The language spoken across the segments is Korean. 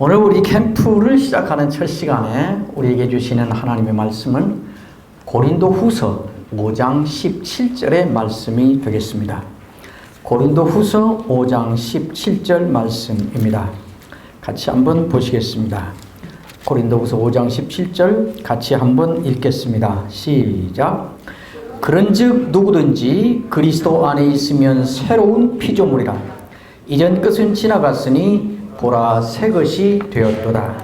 오늘 우리 캠프를 시작하는 첫 시간에 우리에게 주시는 하나님의 말씀은 고린도후서 5장 17절의 말씀이 되겠습니다. 고린도후서 5장 17절 말씀입니다. 같이 한번 보시겠습니다. 고린도후서 5장 17절 같이 한번 읽겠습니다. 시작. 그런즉 누구든지 그리스도 안에 있으면 새로운 피조물이라. 이전 것은 지나갔으니 보라 새 것이 되었도다.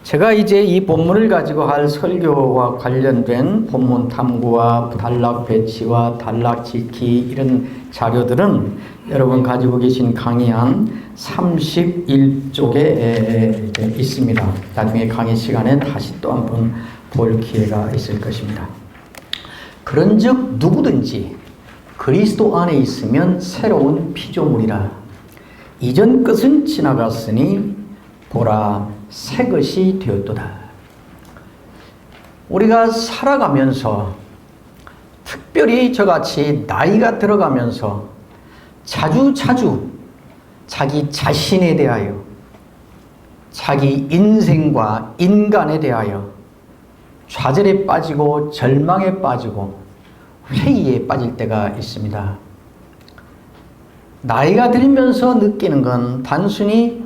제가 이제 이 본문을 가지고 할 설교와 관련된 본문 탐구와 단락 배치와 단락 짓기 이런 자료들은 여러분 가지고 계신 강의 한 31쪽에 있습니다. 나중에 강의 시간에 다시 또 한번 볼 기회가 있을 것입니다. 그런즉 누구든지 그리스도 안에 있으면 새로운 피조물이라. 이전 것은 지나갔으니 보라 새 것이 되었도다. 우리가 살아가면서 특별히 저같이 나이가 들어가면서 자주 자기 자신에 대하여 자기 인생과 인간에 대하여 좌절에 빠지고 절망에 빠지고 회의에 빠질 때가 있습니다. 나이가 들면서 느끼는 건 단순히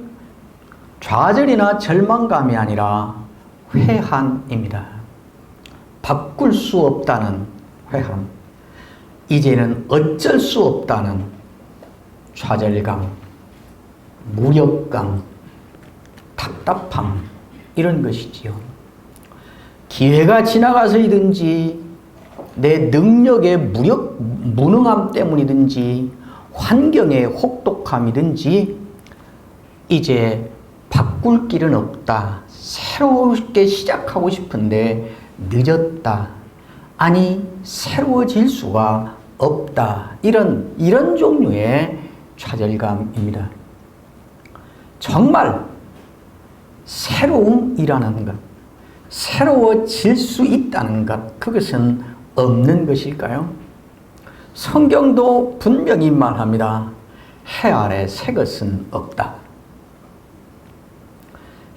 좌절이나 절망감이 아니라 회한입니다. 바꿀 수 없다는 회한, 이제는 어쩔 수 없다는 좌절감, 무력감, 답답함 이런 것이지요. 기회가 지나가서이든지 내 능력의 무능함 때문이든지 환경의 혹독함이든지 이제 바꿀 길은 없다. 새롭게 시작하고 싶은데 늦었다. 아니 새로워질 수가 없다. 이런 종류의 좌절감입니다. 정말 새로움이라는 것, 새로워질 수 있다는 것, 그것은 없는 것일까요? 성경도 분명히 말합니다. 해 아래 새 것은 없다.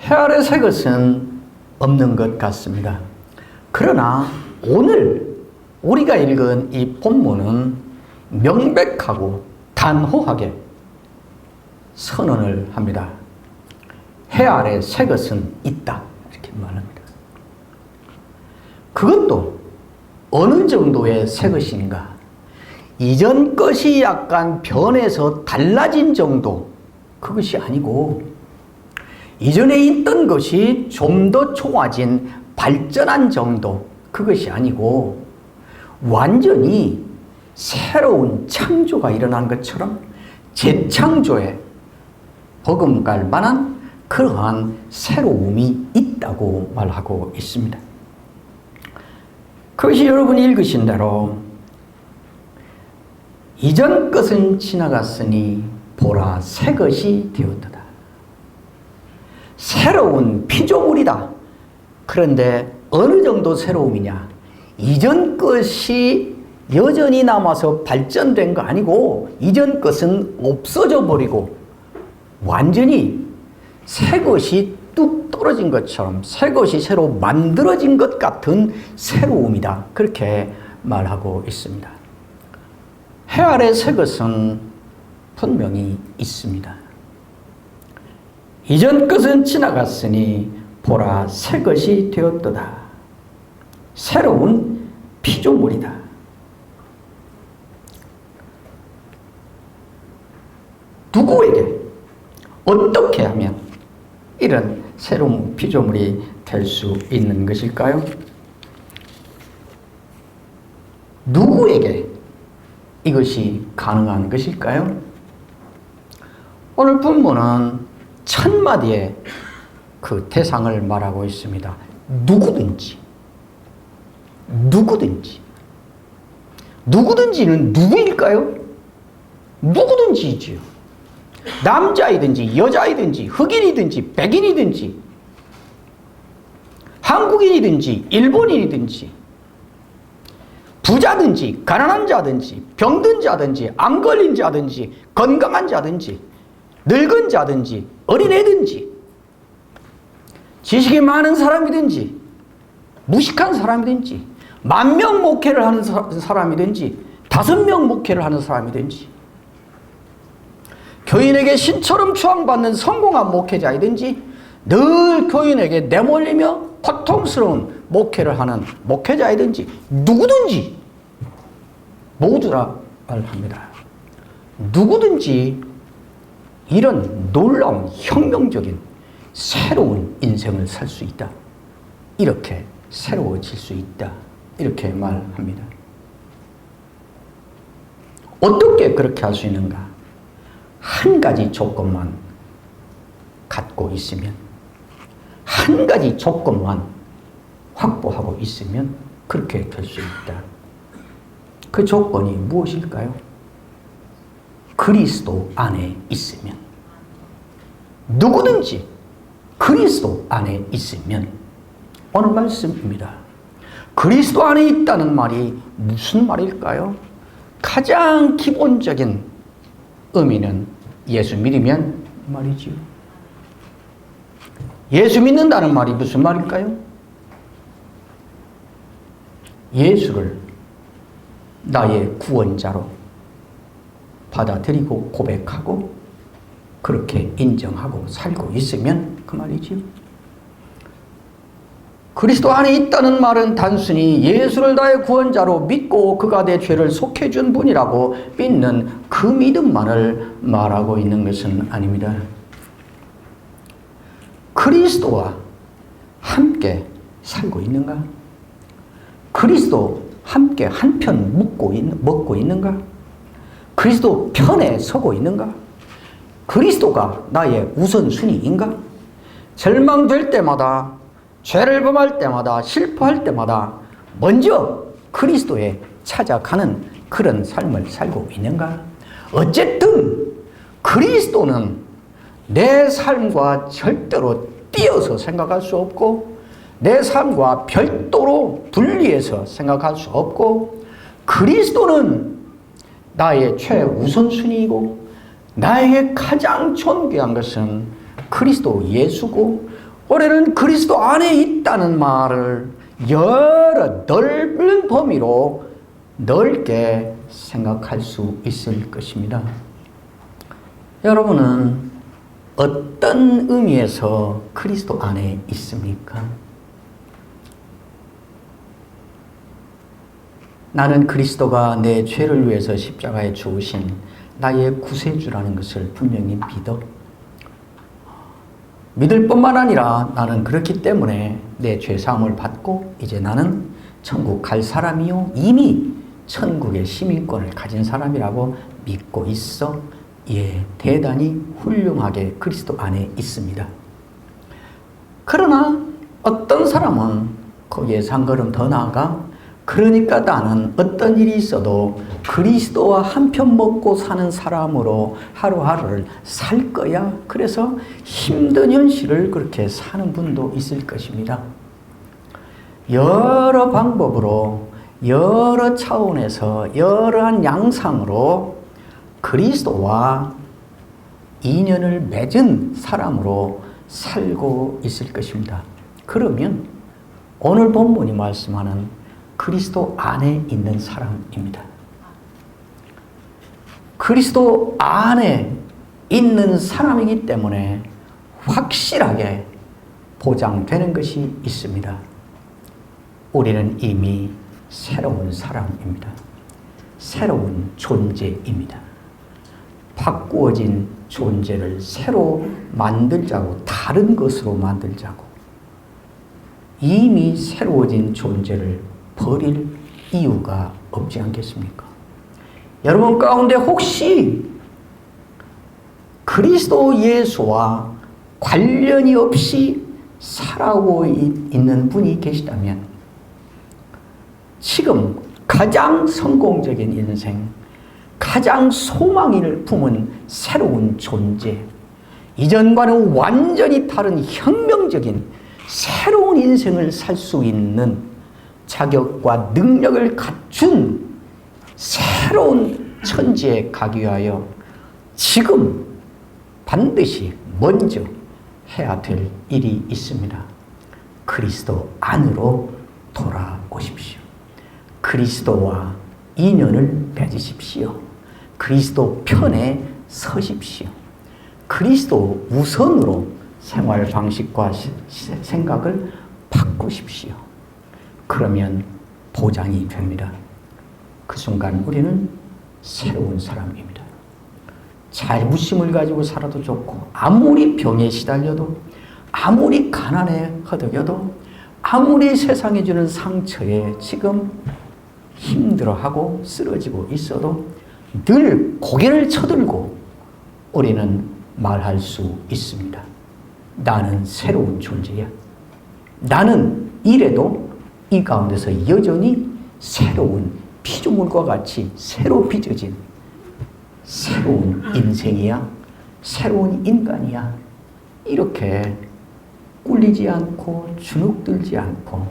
해 아래 새 것은 없는 것 같습니다. 그러나 오늘 우리가 읽은 이 본문은 명백하고 단호하게 선언을 합니다. 해 아래 새 것은 있다. 이렇게 말합니다. 그것도 어느 정도의 새 것인가? 이전 것이 약간 변해서 달라진 정도, 그것이 아니고 이전에 있던 것이 좀 더 좋아진 발전한 정도, 그것이 아니고 완전히 새로운 창조가 일어난 것처럼 재창조에 버금갈 만한 그러한 새로움이 있다고 말하고 있습니다. 그것이 여러분이 읽으신 대로 이전 것은 지나갔으니 보라 새 것이 되었도다. 새로운 피조물이다. 그런데 어느 정도 새로움이냐? 이전 것이 여전히 남아서 발전된 거 아니고 이전 것은 없어져 버리고 완전히 새 것이 뚝 떨어진 것처럼 새 것이 새로 만들어진 것 같은 새로움이다. 그렇게 말하고 있습니다. 해 아래 새 것은 분명히 있습니다. 이전 것은 지나갔으니 보라 새 것이 되었도다. 새로운 피조물이다. 누구에게 어떻게 하면 이런 새로운 피조물이 될 수 있는 것일까요? 누구에게 이것이 가능한 것일까요? 오늘 본문은 첫 마디의 그 대상을 말하고 있습니다. 누구든지는 누구일까요? 누구든지지요. 남자이든지 여자이든지 흑인이든지 백인이든지 한국인이든지 일본인이든지 부자든지 가난한 자든지 병든 자든지 안 걸린 자든지 건강한 자든지 늙은 자든지 어린애든지 지식이 많은 사람이든지 무식한 사람이든지 10,000명 목회를 하는 사람이든지 5명 목회를 하는 사람이든지 교인에게 신처럼 추앙받는 성공한 목회자이든지 늘 교인에게 내몰리며 고통스러운 목회를 하는 목회자이든지 누구든지 모두라 말합니다. 누구든지 이런 놀라운 혁명적인 새로운 인생을 살 수 있다. 이렇게 새로워질 수 있다. 이렇게 말합니다. 어떻게 그렇게 할 수 있는가? 한 가지 조건만 갖고 있으면, 한 가지 조건만 확보하고 있으면 그렇게 될 수 있다. 그 조건이 무엇일까요? 그리스도 안에 있으면. 누구든지 그리스도 안에 있으면. 오늘 말씀입니다. 그리스도 안에 있다는 말이 무슨 말일까요? 가장 기본적인 의미는 예수 믿으면 말이지요. 예수 믿는다는 말이 무슨 말일까요? 예수를 나의 구원자로 받아들이고 고백하고 그렇게 인정하고 살고 있으면 그 말이지요. 그리스도 안에 있다는 말은 단순히 예수를 나의 구원자로 믿고 그가 내 죄를 속해준 분이라고 믿는 그 믿음만을 말하고 있는 것은 아닙니다. 그리스도와 함께 살고 있는가? 그리스도 함께 한편 먹고 있는가? 그리스도 편에 서고 있는가? 그리스도가 나의 우선순위인가? 절망될 때마다, 죄를 범할 때마다, 실패할 때마다 먼저 그리스도에 찾아가는 그런 삶을 살고 있는가? 어쨌든 그리스도는 내 삶과 절대로 띄어서 생각할 수 없고 내 삶과 별도로 분리해서 생각할 수 없고 그리스도는 나의 최우선순위이고 나에게 가장 존귀한 것은 그리스도 예수고 올해는 그리스도 안에 있다는 말을 여러 넓은 범위로 넓게 생각할 수 있을 것입니다. 여러분은 어떤 의미에서 그리스도 안에 있습니까? 나는 그리스도가 내 죄를 위해서 십자가에 죽으신 나의 구세주라는 것을 분명히 믿을 뿐만 아니라 나는 그렇기 때문에 내 죄사함을 받고 이제 나는 천국 갈 사람이요 이미 천국의 시민권을 가진 사람이라고 믿고 있어 대단히 훌륭하게 그리스도 안에 있습니다. 그러나 어떤 사람은 거기에서 한 걸음 더 나아가 그러니까 나는 어떤 일이 있어도 그리스도와 한편 먹고 사는 사람으로 하루하루를 살 거야. 그래서 힘든 현실을 그렇게 사는 분도 있을 것입니다. 여러 방법으로 여러 차원에서 여러한 양상으로 그리스도와 인연을 맺은 사람으로 살고 있을 것입니다. 그러면 오늘 본문이 말씀하는 그리스도 안에 있는 사람입니다. 그리스도 안에 있는 사람이기 때문에 확실하게 보장되는 것이 있습니다. 우리는 이미 새로운 사람입니다. 새로운 존재입니다. 바꾸어진 존재를 새로 만들자고, 다른 것으로 만들자고, 이미 새로워진 존재를 버릴 이유가 없지 않겠습니까? 여러분 가운데 혹시 그리스도 예수와 관련이 없이 살아오고 있는 분이 계시다면 지금 가장 성공적인 인생, 가장 소망을 품은 새로운 존재, 이전과는 완전히 다른 혁명적인 새로운 인생을 살 수 있는 자격과 능력을 갖춘 새로운 천지에 가기 위하여 지금 반드시 먼저 해야 될 일이 있습니다. 그리스도 안으로 돌아오십시오. 그리스도와 인연을 맺으십시오. 그리스도 편에 서십시오. 그리스도 우선으로 생활 방식과 생각을 바꾸십시오. 그러면 보장이 됩니다. 그 순간 우리는 새로운 사람입니다. 자부심을 가지고 살아도 좋고, 아무리 병에 시달려도, 아무리 가난에 허덕여도, 아무리 세상에 주는 상처에 지금 힘들어하고 쓰러지고 있어도 늘 고개를 쳐들고 우리는 말할 수 있습니다. 나는 새로운 존재야. 나는 이래도 이 가운데서 여전히 새로운 피조물과 같이 새로 빚어진 새로운 인생이야. 새로운 인간이야. 이렇게 꿀리지 않고 주눅들지 않고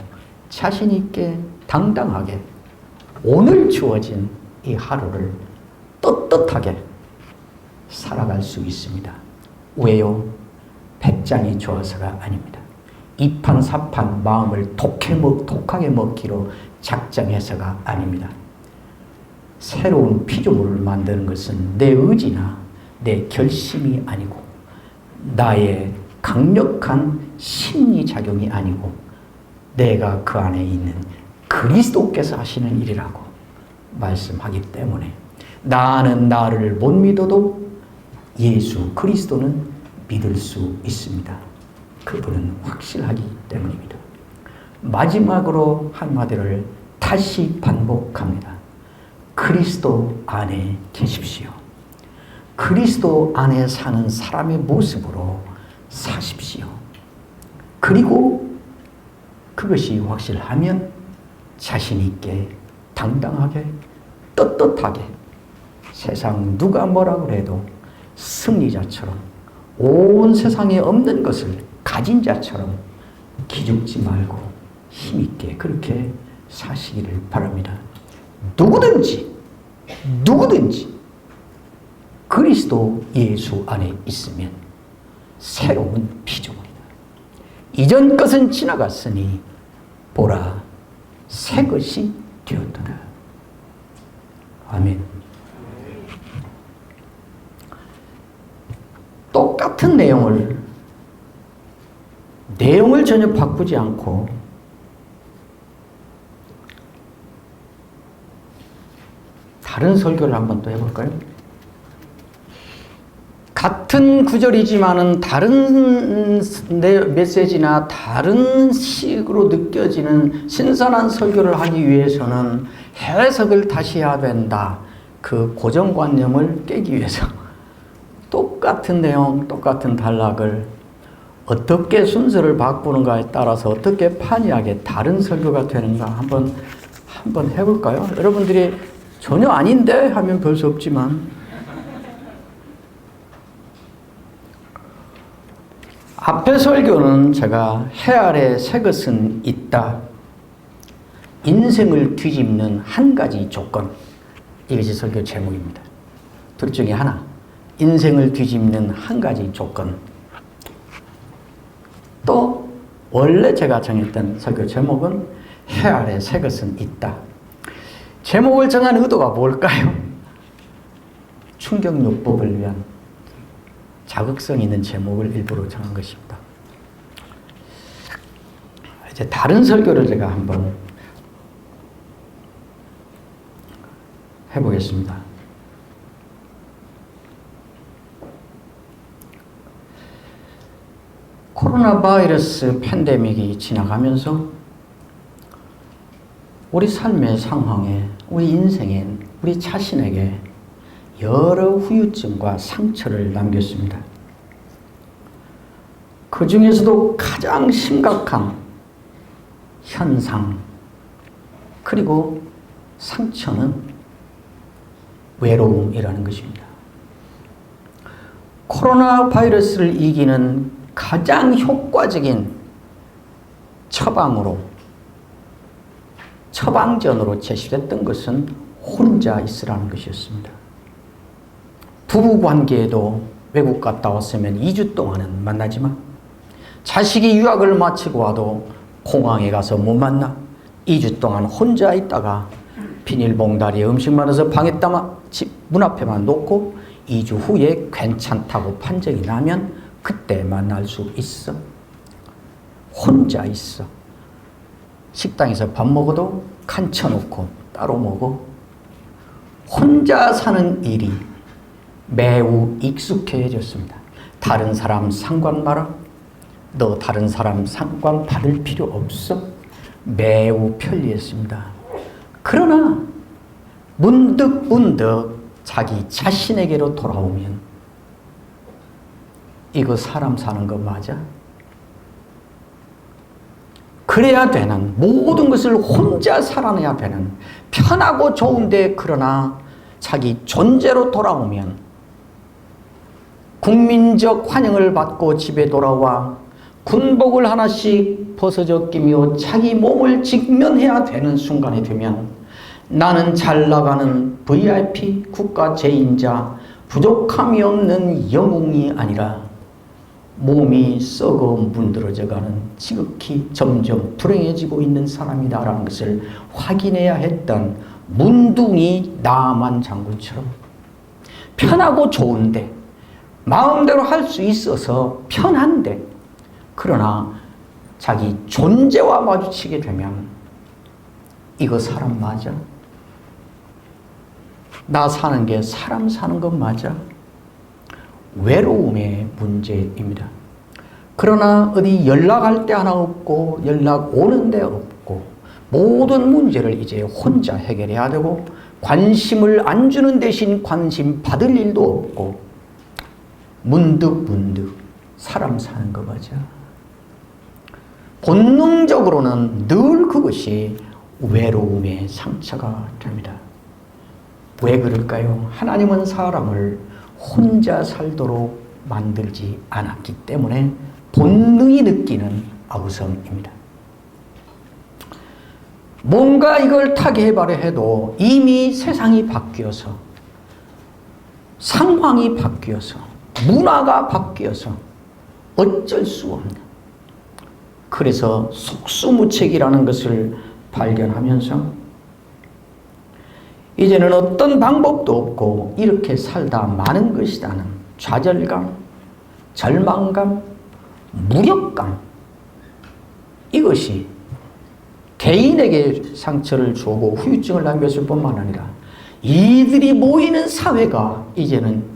자신 있게 당당하게 오늘 주어진 이 하루를 떳떳하게 살아갈 수 있습니다. 왜요? 배짱이 좋아서가 아닙니다. 이판사판 마음을 독하게 먹기로 작정해서가 아닙니다. 새로운 피조물을 만드는 것은 내 의지나 내 결심이 아니고 나의 강력한 심리작용이 아니고 내가 그 안에 있는 그리스도께서 하시는 일이라고 말씀하기 때문에 나는 나를 못 믿어도 예수 그리스도는 믿을 수 있습니다. 그분은 확실하기 때문입니다. 마지막으로 한마디를 다시 반복합니다. 그리스도 안에 계십시오. 그리스도 안에 사는 사람의 모습으로 사십시오. 그리고 그것이 확실하면 자신 있게 당당하게 떳떳하게 세상 누가 뭐라고 해도 승리자처럼 온 세상에 없는 것을 가진 자처럼 기죽지 말고 힘있게 그렇게 사시기를 바랍니다. 누구든지 그리스도 예수 안에 있으면 새로운 피조물이다. 이전 것은 지나갔으니 보라 새 것이 되었도다. 아멘. 똑같은 내용을 전혀 바꾸지 않고 다른 설교를 한번 또 해볼까요? 같은 구절이지만은 다른 메시지나 다른 식으로 느껴지는 신선한 설교를 하기 위해서는 해석을 다시 해야 된다. 그 고정관념을 깨기 위해서 똑같은 내용, 똑같은 단락을 어떻게 순서를 바꾸는가에 따라서 어떻게 판이하게 다른 설교가 되는가 한번 해볼까요? 여러분들이 전혀 아닌데 하면 별 수 없지만 앞에 설교는 제가 해 아래 새 것은 있다. 인생을 뒤집는 한 가지 조건. 이것이 설교 제목입니다. 둘 중에 하나. 인생을 뒤집는 한 가지 조건. 또 원래 제가 정했던 설교 제목은 해 아래 새 것은 있다. 제목을 정한 의도가 뭘까요? 충격요법을 위한 자극성 있는 제목을 일부러 정한 것입니다. 이제 다른 설교를 제가 한번 해보겠습니다. 코로나 바이러스 팬데믹이 지나가면서 우리 삶의 상황에, 우리 인생에, 우리 자신에게 여러 후유증과 상처를 남겼습니다. 그 중에서도 가장 심각한 현상, 그리고 상처는 외로움이라는 것입니다. 코로나 바이러스를 이기는 가장 효과적인 처방전으로 제시됐던 것은 혼자 있으라는 것이었습니다. 부부관계에도 외국 갔다 왔으면 2주 동안은 만나지 마. 자식이 유학을 마치고 와도 공항에 가서 못 만나. 2주 동안 혼자 있다가 비닐봉다리에 음식 많아서 방에 담아 집 문 앞에만 놓고 2주 후에 괜찮다고 판정이 나면 그때 만날 수 있어. 혼자 있어. 식당에서 밥 먹어도 칸 쳐놓고 따로 먹어. 혼자 사는 일이 매우 익숙해졌습니다. 다른 사람 상관 마라. 너 다른 사람 상관 받을 필요 없어. 매우 편리했습니다. 그러나 문득 자기 자신에게로 돌아오면 이거 사람 사는 거 맞아? 그래야 되는, 모든 것을 혼자 살아내야 되는, 편하고 좋은데 그러나 자기 존재로 돌아오면 국민적 환영을 받고 집에 돌아와 군복을 하나씩 벗어져 끼며 자기 몸을 직면해야 되는 순간이 되면 나는 잘 나가는 VIP 국가 제인자, 부족함이 없는 영웅이 아니라 몸이 썩어 문드러져가는 지극히 점점 불행해지고 있는 사람이다라는 것을 확인해야 했던 문둥이 나만 장군처럼 편하고 좋은데 마음대로 할 수 있어서 편한데 그러나 자기 존재와 마주치게 되면 이거 사람 맞아? 나 사는 게 사람 사는 것 맞아? 외로움의 문제입니다. 그러나 어디 연락할 데 하나 없고 연락 오는 데 없고 모든 문제를 이제 혼자 해결해야 되고 관심을 안 주는 대신 관심 받을 일도 없고 문득 사람 사는 거 맞아? 본능적으로는 늘 그것이 외로움의 상처가 됩니다. 왜 그럴까요? 하나님은 사람을 혼자 살도록 만들지 않았기 때문에 본능이 느끼는 아우성입니다. 뭔가 이걸 타개해봐려 해도 이미 세상이 바뀌어서 상황이 바뀌어서 문화가 바뀌어서 어쩔 수 없는, 그래서 속수무책이라는 것을 발견하면서 이제는 어떤 방법도 없고 이렇게 살다 마는 것이라는 좌절감, 절망감, 무력감, 이것이 개인에게 상처를 주고 후유증을 남겼을 뿐만 아니라 이들이 모이는 사회가 이제는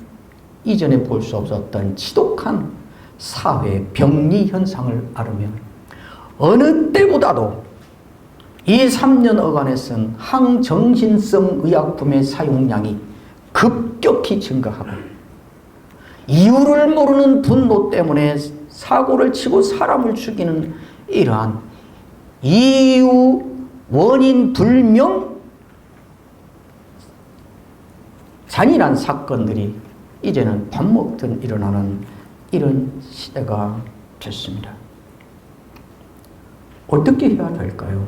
이전에 볼 수 없었던 지독한 사회 병리 현상을 앓으면 어느 때보다도 이 3년 어간에 쓴 항정신성 의약품의 사용량이 급격히 증가하고 이유를 모르는 분노 때문에 사고를 치고 사람을 죽이는 이러한 이유 원인 불명 잔인한 사건들이 이제는 밥 먹듯 일어나는 이런 시대가 됐습니다. 어떻게 해야 될까요?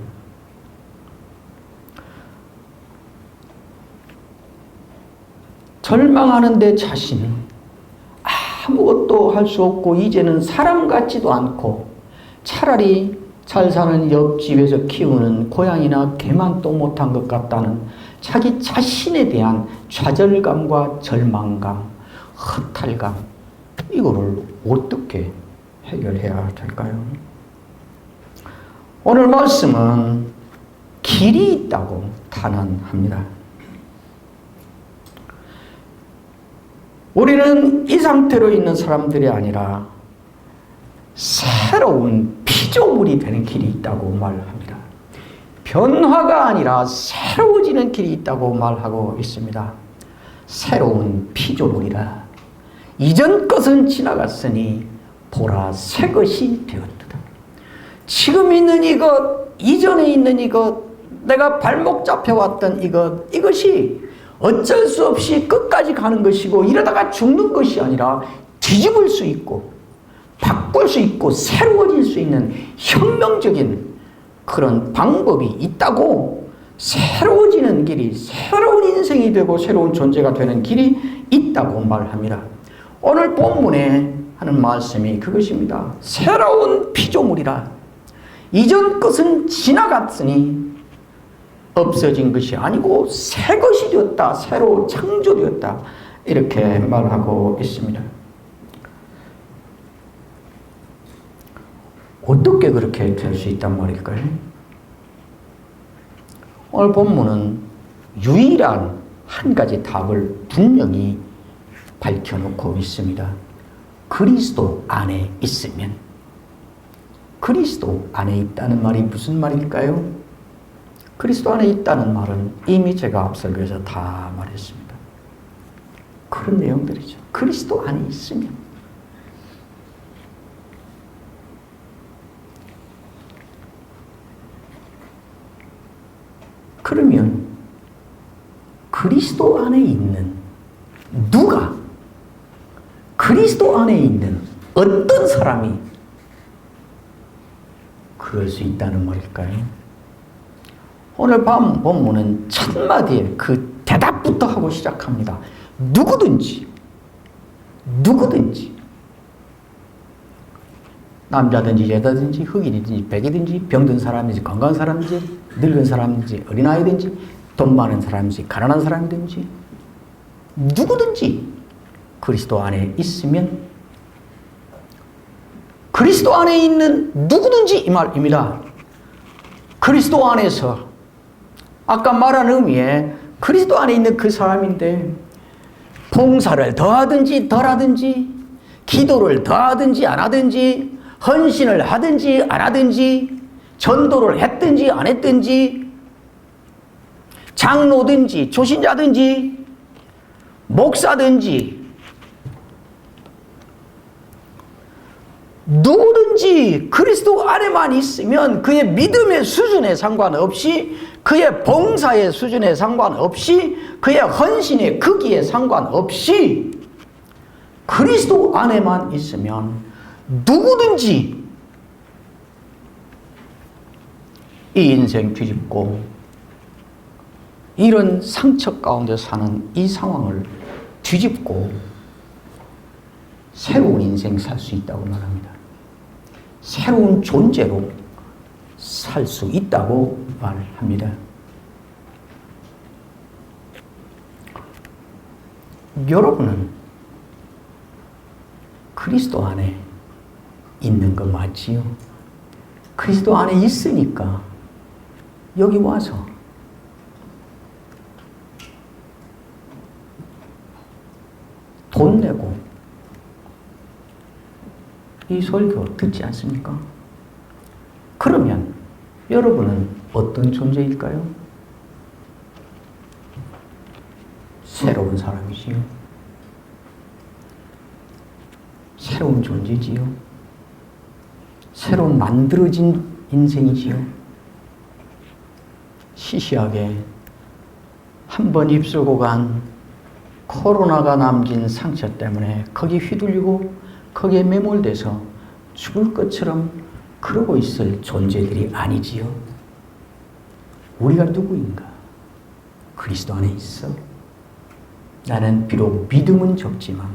절망하는 데 자신, 아무것도 할 수 없고 이제는 사람 같지도 않고 차라리 잘 사는 옆집에서 키우는 고양이나 개만 또 못한 것 같다는 자기 자신에 대한 좌절감과 절망감, 허탈감, 이거를 어떻게 해결해야 될까요? 오늘 말씀은 길이 있다고 탄원합니다. 우리는 이 상태로 있는 사람들이 아니라 새로운 피조물이 되는 길이 있다고 말합니다. 변화가 아니라 새로워지는 길이 있다고 말하고 있습니다. 새로운 피조물이라. 이전 것은 지나갔으니 보라 새 것이 되었다. 지금 있는 이것, 이전에 있는 이것, 내가 발목 잡혀왔던 이것이 어쩔 수 없이 끝까지 가는 것이고 이러다가 죽는 것이 아니라 뒤집을 수 있고 바꿀 수 있고 새로워질 수 있는 혁명적인 그런 방법이 있다고, 새로워지는 길이, 새로운 인생이 되고 새로운 존재가 되는 길이 있다고 말합니다. 오늘 본문에 하는 말씀이 그것입니다. 새로운 피조물이라. 이전 것은 지나갔으니 없어진 것이 아니고 새 것이 되었다. 새로 창조되었다. 이렇게 말하고 있습니다. 어떻게 그렇게 될 수 있단 말일까요? 오늘 본문은 유일한 한 가지 답을 분명히 밝혀놓고 있습니다. 그리스도 안에 있으면. 그리스도 안에 있다는 말이 무슨 말일까요? 그리스도 안에 있다는 말은 이미 제가 앞서 그래서 다 말했습니다. 그런 내용들이죠. 그리스도 안에 있으면. 그러면 그리스도 안에 있는 누가, 그리스도 안에 있는 어떤 사람이 그럴 수 있다는 말일까요? 오늘 밤 본문은 첫 마디에 그 대답부터 하고 시작합니다. 누구든지 남자든지 여자든지 흑인이든지 백이든지 병든 사람이든지 건강한 사람이든지 늙은 사람이든지 어린아이든지 돈 많은 사람이든지 가난한 사람이든지 누구든지 그리스도 안에 있으면, 그리스도 안에 있는 누구든지 이 말입니다. 그리스도 안에서 아까 말한 의미에 그리스도 안에 있는 그 사람인데 봉사를 더하든지 덜하든지 기도를 더하든지 안 하든지 헌신을 하든지 안 하든지 전도를 했든지 안 했든지 장로든지 초신자든지 목사든지 누구든지 그리스도 안에만 있으면 그의 믿음의 수준에 상관없이 그의 봉사의 수준에 상관없이 그의 헌신의 크기에 상관없이 그리스도 안에만 있으면 누구든지 이 인생 뒤집고 이런 상처 가운데 사는 이 상황을 뒤집고 새로운 인생 살 수 있다고 말합니다. 새로운 존재로 살 수 있다고 말합니다. 여러분은 그리스도 안에 있는 거 맞지요? 그리스도 안에 있으니까 여기 와서 돈 내고 이 설교 듣지 않습니까? 그러면 여러분은 어떤 존재일까요? 새로운 사람이지요. 새로운 존재지요. 새로 만들어진 인생이지요. 시시하게 한 번 입술고 간 코로나가 남긴 상처 때문에 거기 휘둘리고 거기에 매몰돼서 죽을 것처럼 그러고 있을 존재들이 아니지요. 우리가 누구인가? 그리스도 안에 있어. 나는 비록 믿음은 적지만,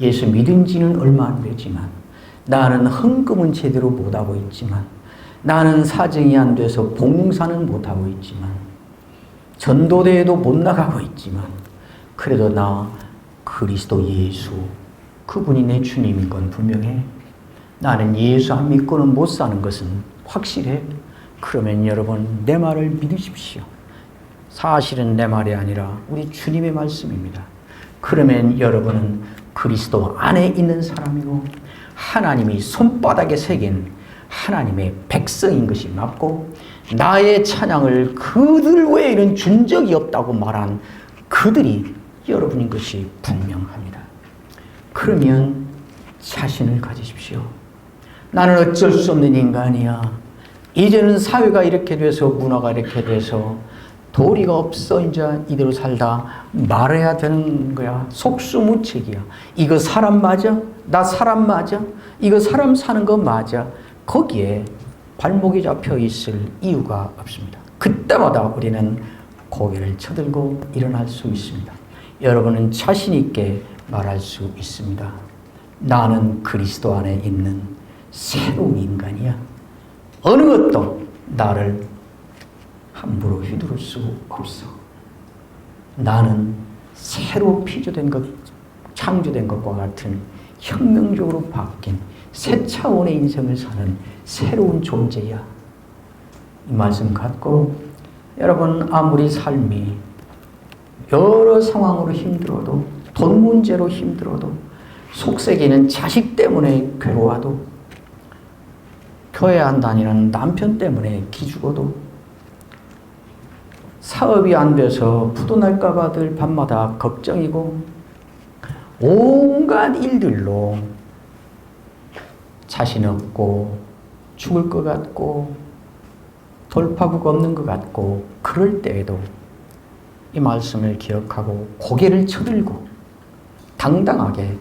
예수 믿은 지는 얼마 안 되지만, 나는 헌금은 제대로 못하고 있지만, 나는 사정이 안 돼서 봉사는 못하고 있지만, 전도대회도 못 나가고 있지만, 그래도 나 그리스도 예수, 그분이 내 주님인 건 분명해. 나는 예수 안 믿고는 못 사는 것은 확실해. 그러면 여러분 내 말을 믿으십시오. 사실은 내 말이 아니라 우리 주님의 말씀입니다. 그러면 여러분은 그리스도 안에 있는 사람이고 하나님이 손바닥에 새긴 하나님의 백성인 것이 맞고, 나의 찬양을 그들 외에는 준 적이 없다고 말한 그들이 여러분인 것이 분명합니다. 그러면 자신을 가지십시오. 나는 어쩔 수 없는 인간이야. 이제는 사회가 이렇게 돼서 문화가 이렇게 돼서 도리가 없어. 이제 이대로 살다 말해야 되는 거야. 속수무책이야. 이거 사람 맞아? 나 사람 맞아? 이거 사람 사는 거 맞아? 거기에 발목이 잡혀 있을 이유가 없습니다. 그때마다 우리는 고개를 쳐들고 일어날 수 있습니다. 여러분은 자신 있게 말할 수 있습니다. 나는 그리스도 안에 있는 새로운 인간이야. 어느 것도 나를 함부로 휘두를 수 없어. 나는 새로 피조된 것, 창조된 것과 같은 혁명적으로 바뀐 새 차원의 인생을 사는 새로운 존재야. 이 말씀 갖고 여러분, 아무리 삶이 여러 상황으로 힘들어도, 돈 문제로 힘들어도, 속썩이는 자식 때문에 괴로워도, 교회 안 다니는 남편 때문에 기죽어도, 사업이 안 돼서 부도 날까봐 늘 밤마다 걱정이고, 온갖 일들로 자신 없고 죽을 것 같고 돌파구가 없는 것 같고, 그럴 때에도 이 말씀을 기억하고 고개를 쳐들고 당당하게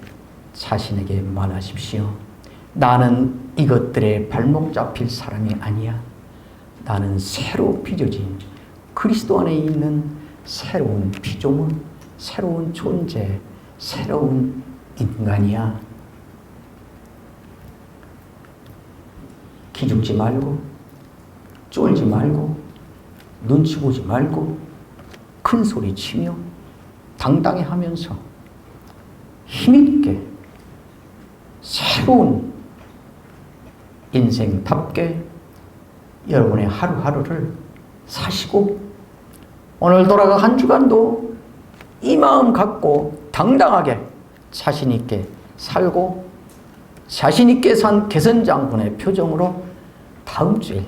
자신에게 말하십시오. 나는 이것들에 발목 잡힐 사람이 아니야. 나는 새로 빚어진 그리스도 안에 있는 새로운 피조물, 새로운 존재, 새로운 인간이야. 기죽지 말고, 쫄지 말고, 눈치 보지 말고, 큰 소리 치며 당당히 하면서 힘있게 새로운 인생답게 여러분의 하루하루를 사시고, 오늘 돌아가 한 주간도 이 마음 갖고 당당하게 자신있게 살고, 자신있게 산 개선장군의 표정으로 다음 주에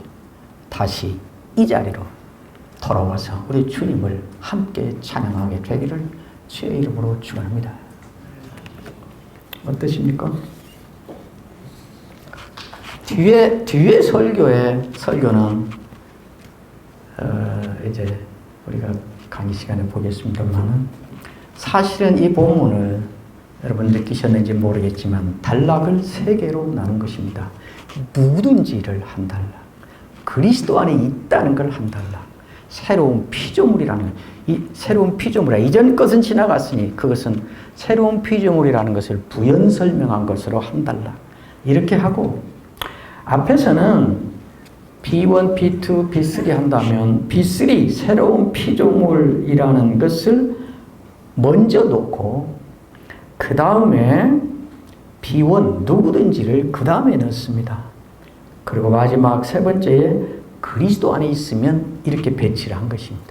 다시 이 자리로 돌아와서 우리 주님을 함께 찬양하게 되기를 주의 이름으로 축원합니다. 어떠십니까? 뒤에 설교는 이제 우리가 강의 시간에 보겠습니다만은, 사실은 이 본문을 여러분 느끼셨는지 모르겠지만 단락을 3개로 나눈 것입니다. 누구든지를 한 단락, 그리스도 안에 있다는 걸 한 단락, 새로운 피조물이라는, 이 새로운 피조물이라, 이전 것은 지나갔으니 그것은 새로운 피조물이라는 것을 부연 설명한 것으로 한 단락, 이렇게 하고, 앞에서는 B1, B2, B3 한다면 B3 새로운 피조물이라는 것을 먼저 놓고 그 다음에 B1 누구든지를 그 다음에 넣습니다. 그리고 마지막 3번째에 그리스도 안에 있으면 이렇게 배치를 한 것입니다.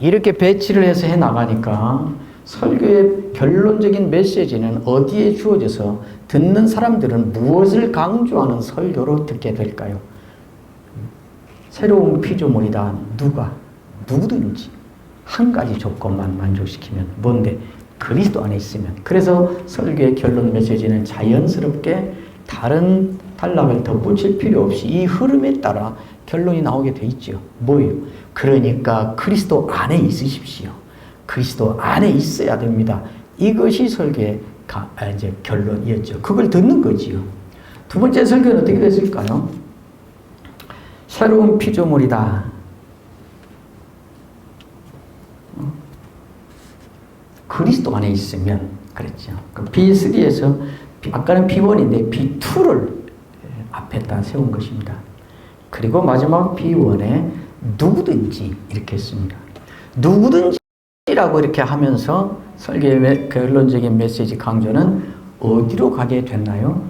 이렇게 배치를 해서 해 나가니까 설교의 결론적인 메시지는 어디에 주어져서 듣는 사람들은 무엇을 강조하는 설교로 듣게 될까요? 새로운 피조물이다. 누구든지 한 가지 조건만 만족시키면 뭔데? 그리스도 안에 있으면. 그래서 설교의 결론 메시지는 자연스럽게 다른 단락을 덧붙일 필요 없이 이 흐름에 따라 결론이 나오게 돼 있죠. 뭐예요? 그러니까 그리스도 안에 있으십시오. 그리스도 안에 있어야 됩니다. 이것이 설교의 이제 결론이었죠. 그걸 듣는 거지요. 두 번째 설교는 어떻게 됐을까요? 새로운 피조물이다. 그리스도 안에 있으면 그랬죠. B3에서 아까는 B1인데 B2를 앞에다 세운 것입니다. 그리고 마지막 B1에 누구든지 이렇게 했습니다. 누구든지라고 이렇게 하면서 설교의 결론적인 메시지 강조는 어디로 가게 됐나요?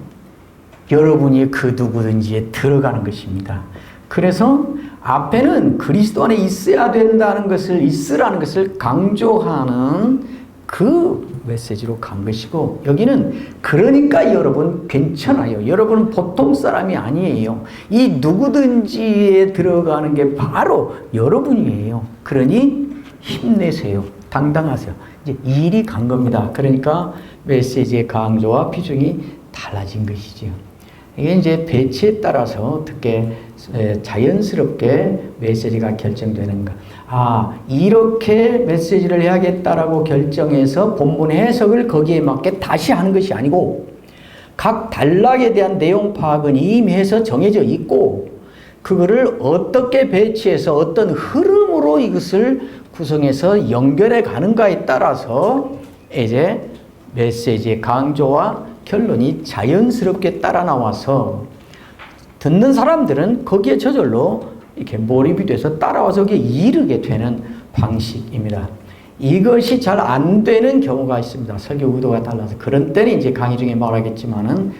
여러분이 그 누구든지에 들어가는 것입니다. 그래서 앞에는 그리스도 안에 있어야 된다는 것을, 있으라는 것을 강조하는 그 메시지로 간 것이고, 여기는 그러니까 여러분 괜찮아요. 여러분은 보통 사람이 아니에요. 이 누구든지에 들어가는 게 바로 여러분이에요. 그러니 힘내세요. 당당하세요. 이제 일이 간 겁니다. 그러니까 메시지의 강조와 비중이 달라진 것이지요. 이게 이제 배치에 따라서 어떻게 자연스럽게 메시지가 결정되는 것. 이렇게 메시지를 해야겠다라고 결정해서 본문 해석을 거기에 맞게 다시 하는 것이 아니고, 각 단락에 대한 내용 파악은 이미 해서 정해져 있고, 그거를 어떻게 배치해서 어떤 흐름으로 이것을 구성해서 연결해 가는가에 따라서 이제 메시지의 강조와 결론이 자연스럽게 따라 나와서 듣는 사람들은 거기에 저절로 이렇게 몰입이 돼서 따라와서 거기에 이르게 되는 방식입니다. 이것이 잘 안 되는 경우가 있습니다. 설교 의도가 달라서. 그런 때는 이제 강의 중에 말하겠지만은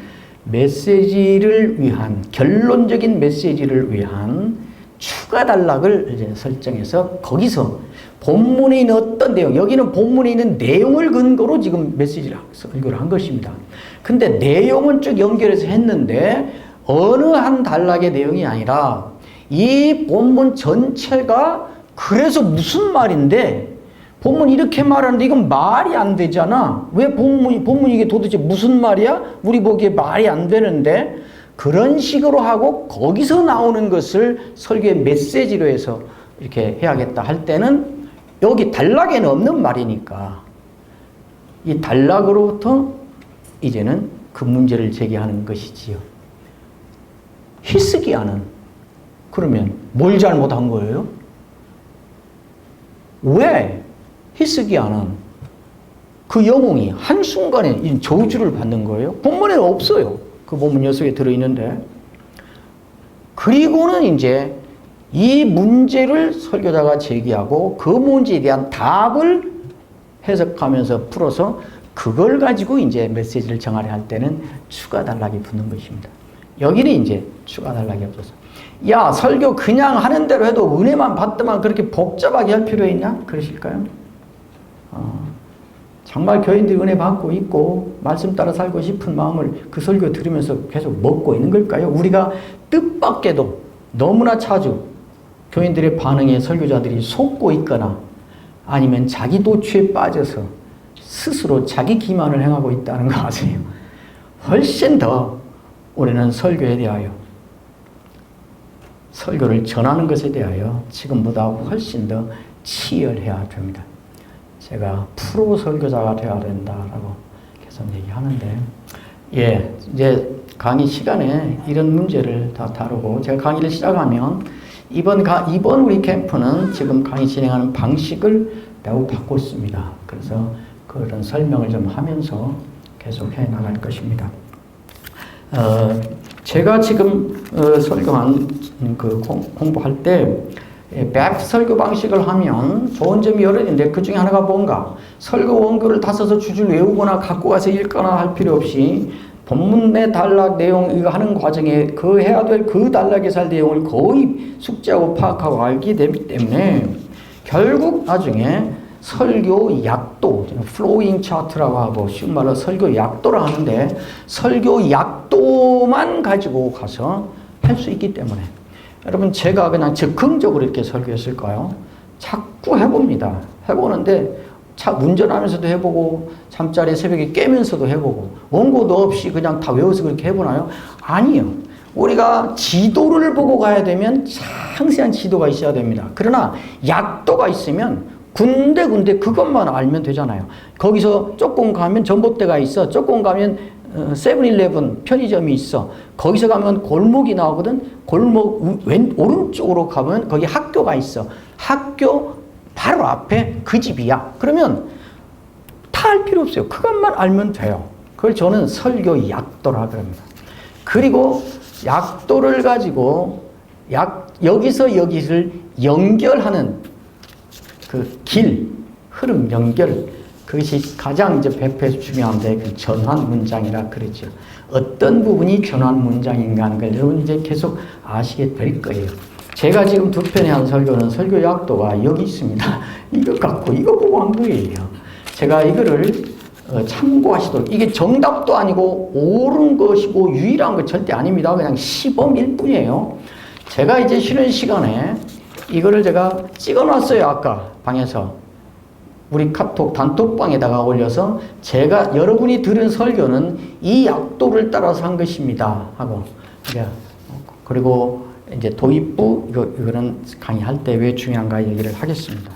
메시지를 위한, 결론적인 메시지를 위한 추가 단락을 이제 설정해서 거기서 본문에 있는 어떤 내용, 여기는 본문에 있는 내용을 근거로 지금 메시지를 설교를 한 것입니다. 근데 내용은 쭉 연결해서 했는데 어느 한 단락의 내용이 아니라 이 본문 전체가 그래서 무슨 말인데 본문이 이렇게 말하는데 이건 말이 안 되잖아. 왜 본문이 이게 도대체 무슨 말이야? 우리 보기에 말이 안 되는데 그런 식으로 하고 거기서 나오는 것을 설교의 메시지로 해서 이렇게 해야겠다 할 때는 여기 단락에는 없는 말이니까 이 단락으로부터 이제는 그 문제를 제기하는 것이지요. 히스기야는 그러면 뭘 잘못한 거예요? 왜 히스기야는 그 영웅이 한순간에 저주를 받는 거예요? 본문에는 없어요. 그 본문 6개 들어있는데. 그리고는 이제 이 문제를 설교자가 제기하고 그 문제에 대한 답을 해석하면서 풀어서 그걸 가지고 이제 메시지를 정하려 할 때는 추가 단락이 붙는 것입니다. 여기는 이제 추가 단락이 없어서. 야, 설교 그냥 하는 대로 해도 은혜만 받더만 그렇게 복잡하게 할 필요 있냐? 그러실까요? 정말 교인들이 은혜 받고 있고 말씀 따라 살고 싶은 마음을 그 설교 들으면서 계속 먹고 있는 걸까요? 우리가 뜻밖에도 너무나 자주 교인들의 반응에 설교자들이 속고 있거나 아니면 자기 도취에 빠져서 스스로 자기 기만을 행하고 있다는 거 아세요? 훨씬 더 우리는 설교에 대하여 설교를 전하는 것에 대하여 지금보다 훨씬 더 치열해야 됩니다. 제가 프로 설교자가 되어야 된다라고 계속 얘기하는데, 예, 이제 강의 시간에 이런 문제를 다 다루고 제가 강의를 시작하면 이번 우리 캠프는 지금 강의 진행하는 방식을 매우 바꿨습니다. 그래서 그런 설명을 좀 하면서 계속 해 나갈 것입니다. 제가 지금 설교한 그 공부할 때 백 설교 방식을 하면 좋은 점이 여러 있는데 그 중에 하나가 뭔가 설교 원고를 다 써서 주줄 외우거나 갖고 가서 읽거나 할 필요 없이 본문의 단락 내용 이거 하는 과정에 그 해야 될 그 단락에서 할 내용을 거의 숙지하고 파악하고 알게 되기 때문에 결국 나중에 설교 약도, 플로잉 차트라고 하고 쉬운 말로 설교 약도라 하는데 설교 약도만 가지고 가서 할 수 있기 때문에 여러분 제가 그냥 즉흥적으로 이렇게 설교했을까요? 자꾸 해봅니다. 해보는데 운전하면서도 해보고 잠자리 새벽에 깨면서도 해보고 원고도 없이 그냥 다 외워서 그렇게 해보나요? 아니요. 우리가 지도를 보고 가야 되면 상세한 지도가 있어야 됩니다. 그러나 약도가 있으면 군데 그것만 알면 되잖아요. 거기서 조금 가면 전봇대가 있어. 조금 가면 세븐일레븐 편의점이 있어. 거기서 가면 골목이 나오거든. 골목 오른쪽으로 가면 거기 학교가 있어. 학교 바로 앞에 그 집이야. 그러면 다 알 필요 없어요. 그것만 알면 돼요. 그걸 저는 설교 약도라 그럽니다. 그리고 약도를 가지고 여기서 여기를 연결하는 그 흐름 연결, 그것이 가장 이제 배포에서 중요한데 그 전환 문장이라 그러죠. 어떤 부분이 전환 문장인가 하는 걸 여러분 이제 계속 아시게 될 거예요. 제가 지금 두 편에 한 설교는 설교 약도가 여기 있습니다. 이거 갖고 이거 보고 한 거예요. 제가 이거를 참고하시도록. 이게 정답도 아니고 옳은 것이고 유일한 것 절대 아닙니다. 그냥 시범일 뿐이에요. 제가 이제 쉬는 시간에 이거를 제가 찍어놨어요. 아까 방에서. 우리 카톡 단톡방에다가 올려서 제가 여러분이 들은 설교는 이 약도를 따라서 한 것입니다. 하고. 그리고 이제 도입부, 이거는 강의할 때 왜 중요한가 얘기를 하겠습니다.